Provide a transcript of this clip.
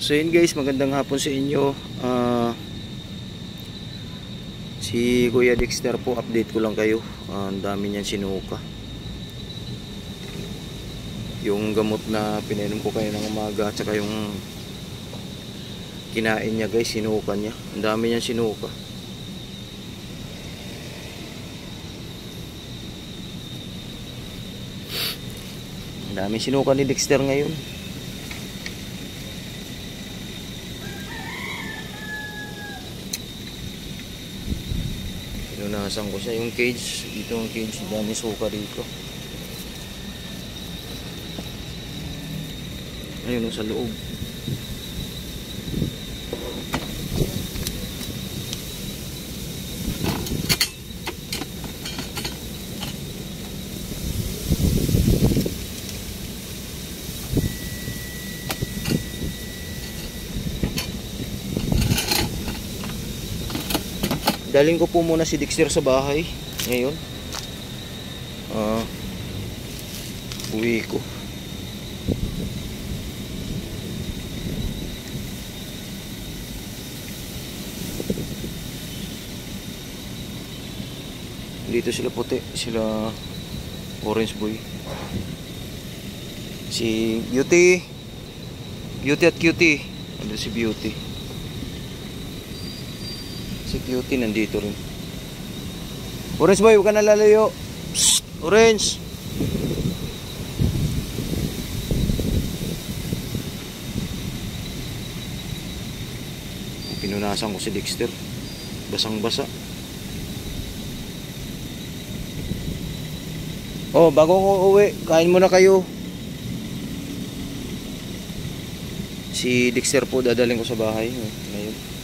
So yun guys, magandang hapon sa inyo. Si Kuya Dexter po, update ko lang kayo. Ang dami niyan sinuka. Yung gamot na pinainom ko kayo ng umaga at saka yung kinain niya guys, sinuka niya. Ang dami niyan sinuka. Ang dami sinuka ni Dexter ngayon. Pinunasan ko siya. Yung cage, dito ang cage, dami suka dito. Ayun sa loob. Daling ko po muna si Dexter sa bahay ngayon. Uwi ko. Dito sila puti, sila orange boy. Si Beauty at Cutie. Ano si Beauty? Si Cutie nandito rin. Orange boy, huwag ka na lalayo. Psst, Orange. Pinunasan ko si Dexter. Basang-basa. Oh, bago ko uwi, kain muna kayo. Si Dexter po dadaling ko sa bahay ngayon.